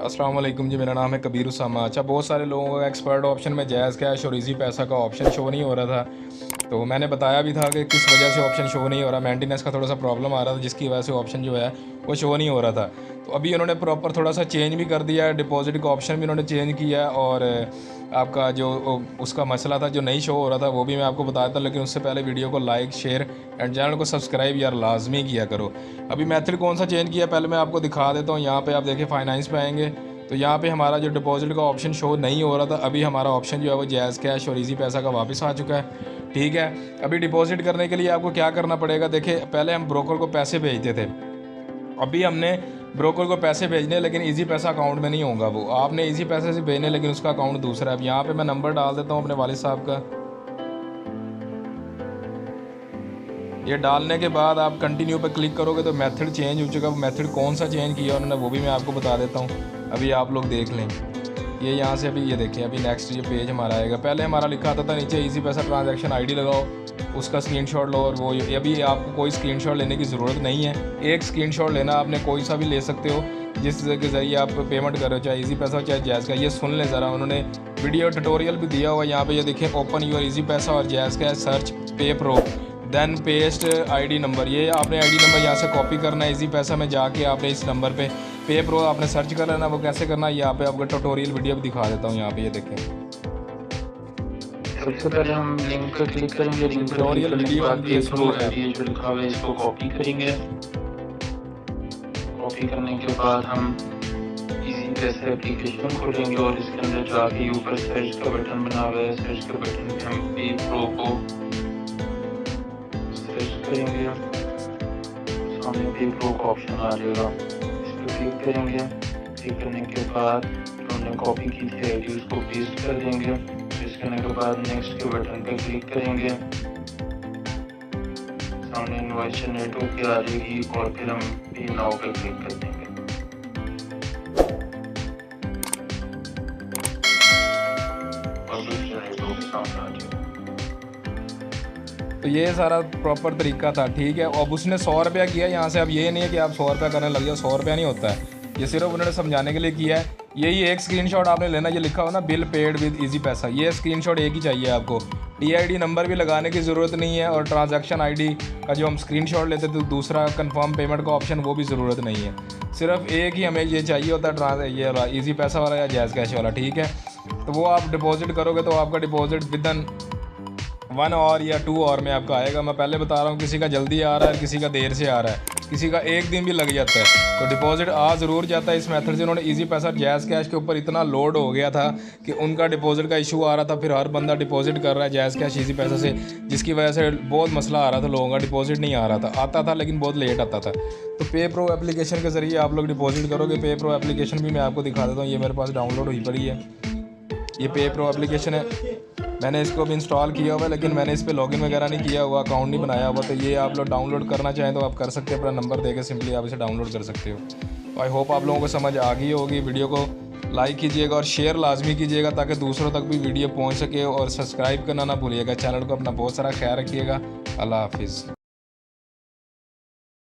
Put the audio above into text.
अस्सलाम वालेकुम जी, मेरा नाम है कबीर उसामा। अच्छा, बहुत सारे लोगों का एक्सपर्ट ऑप्शन में जायज़ कैश और इजी पैसा का ऑप्शन शो नहीं हो रहा था। तो मैंने बताया भी था कि किस वजह से ऑप्शन शो नहीं हो रहा। मेंटेनेंस का थोड़ा सा प्रॉब्लम आ रहा था, जिसकी वजह से ऑप्शन जो है वो शो नहीं हो रहा था। तो अभी उन्होंने प्रॉपर थोड़ा सा चेंज भी कर दिया है, डिपॉजिट का ऑप्शन भी उन्होंने चेंज किया है, और आपका जो उसका मसला था जो नहीं शो हो रहा था वो भी मैं आपको बताया था। लेकिन उससे पहले वीडियो को लाइक, शेयर एंड चैनल को सब्सक्राइब यार लाजमी किया करो। अभी मेथड कौन सा चेंज किया पहले मैं आपको दिखा देता हूँ। यहाँ पे आप देखिए फाइनेंस पे आएंगे तो यहाँ पे हमारा जो डिपॉजिट का ऑप्शन शो नहीं हो रहा था, अभी हमारा ऑप्शन जो है वो जायज़ कैश और इजी पैसा का वापस आ चुका है। ठीक है, अभी डिपॉजिट करने के लिए आपको क्या करना पड़ेगा। देखिए, पहले हम ब्रोकर को पैसे भेजते थे, अभी हमने ब्रोकर को पैसे भेजने, लेकिन इजी पैसा अकाउंट में नहीं होगा। वो आपने इजी पैसे से भेजने, लेकिन उसका अकाउंट दूसरा है। अब यहाँ पे मैं नंबर डाल देता हूँ अपने वालिद साहब का। ये डालने के बाद आप कंटिन्यू पे क्लिक करोगे तो मेथड चेंज हो चुका है। मेथड कौन सा चेंज किया उन्होंने वो भी मैं आपको बता देता हूँ, अभी आप लोग देख लें। ये यहाँ से अभी ये देखें, अभी नेक्स्ट ये पेज हमारा आएगा। पहले हमारा लिखा आता था नीचे इजी पैसा ट्रांजैक्शन आईडी लगाओ, उसका स्क्रीनशॉट लो, और वो अभी आपको कोई स्क्रीनशॉट लेने की ज़रूरत नहीं है। एक स्क्रीनशॉट लेना, आपने कोई सा भी ले सकते हो जिसके ज़रिए आप पेमेंट करो, चाहे इजी पैसा चाहे जायज़ का। ये सुन लें ज़रा, उन्होंने वीडियो ट्यूटोरियल भी दिया हुआ यहाँ पे। ये देखें, ओपन योर इजी पैसा और जायज़ का सर्च पे प्रो देन पेस्ट आईडी नंबर। ये आपने आईडी नंबर यहाँ से कॉपी करना है। इजी पैसा में जाके आपने इस नंबर पे पे प्रो आपने सर्च कर लेना। वो कैसे करना है यहाँ पे आपको ट्यूटोरियल वीडियो भी दिखा देता हूँ। यहाँ पे ये देखें, सबसे पहले हम लिंक पर क्लिक करेंगे। लिंक पर क्लिक करने के बाद पे प्रो आईडी जो लिखा हुआ है इसको कॉपी करेंगे। कॉपी करने के बाद हम इजी पैसा एप्लीकेशन खोलेंगे और इसके अंदर जाके ऊपर सर्च का बटन बना हुआ है, सर्च के बटन पे हम पे प्रो को सर्च करेंगे। सामने पे प्रो का ऑप्शन आ जाएगा, इस पर क्लिक करेंगे। क्लिक करने के बाद हमने कॉपी की थी आईडी उसको पेस्ट कर देंगे। पेस्ट करने के बाद नेक्स्ट के बटन पे क्लिक करेंगे। सामने इनवॉइस जनरेट होकर आ जाएगी और फिर हम पे नाउ पे क्लिक कर देंगे। और जनरेट होकर सामने आ जाएगा। तो ये सारा प्रॉपर तरीका था। ठीक है, अब उसने 100 रुपया किया यहाँ से। अब ये नहीं है कि आप 100 रुपया करने लग जाओ, 100 रुपया नहीं होता है। ये सिर्फ उन्होंने समझाने के लिए किया है। यही एक स्क्रीनशॉट आपने लेना, ये लिखा हो ना बिल पेड विद इजी पैसा, ये स्क्रीनशॉट एक ही चाहिए आपको। टीआईडी नंबर भी लगाने की ज़रूरत नहीं है, और ट्रांजैक्शन आईडी का जो हम स्क्रीनशॉट लेते थे दूसरा कंफर्म पेमेंट का ऑप्शन, वो भी ज़रूरत नहीं है। सिर्फ एक ही हमें ये चाहिए होता है, ये वाला इजी पैसा वाला या जायज़ कैश वाला। ठीक है, तो वो आप डिपॉजिट करोगे तो आपका डिपॉजिट विदन 1 आवर या 2 आवर में आपका आएगा। मैं पहले बता रहा हूँ, किसी का जल्दी आ रहा है, किसी का देर से आ रहा है, किसी का एक दिन भी लग जाता है। तो डिपॉजिट आ ज़रूर जाता है इस मेथड से। उन्होंने इजी पैसा जायज़ कैश के ऊपर इतना लोड हो गया था कि उनका डिपॉजिट का इशू आ रहा था। फिर हर बंदा डिपॉजिट कर रहा है जायज़ कैश इजी पैसा से, जिसकी वजह से बहुत मसला आ रहा था, लोगों का डिपॉजिट नहीं आ रहा था। आता था लेकिन बहुत लेट आता था। तो पे प्रो एप्लीकेशन के ज़रिए आप लोग डिपॉजिट करोगे। पे प्रो एप्लीकेशन भी मैं आपको दिखा देता हूँ, ये मेरे पास डाउनलोड हुई पड़ी है। ये पे प्रो एप्लीकेशन है, मैंने इसको भी इंस्टॉल किया हुआ है, लेकिन मैंने इस पर लॉगिन वगैरह नहीं किया हुआ, अकाउंट नहीं बनाया हुआ। तो ये आप लोग डाउनलोड करना चाहें तो आप कर सकते हैं, अपना नंबर देके सिंपली आप इसे डाउनलोड कर सकते हो। तो आई होप आप लोगों को समझ आ गई होगी। वीडियो को लाइक कीजिएगा और शेयर लाजमी कीजिएगा ताकि दूसरों तक भी वीडियो पहुंच सके, और सब्सक्राइब करना ना भूलिएगा चैनल को। अपना बहुत सारा ख्याल रखिएगा। अल्लाह हाफिज़।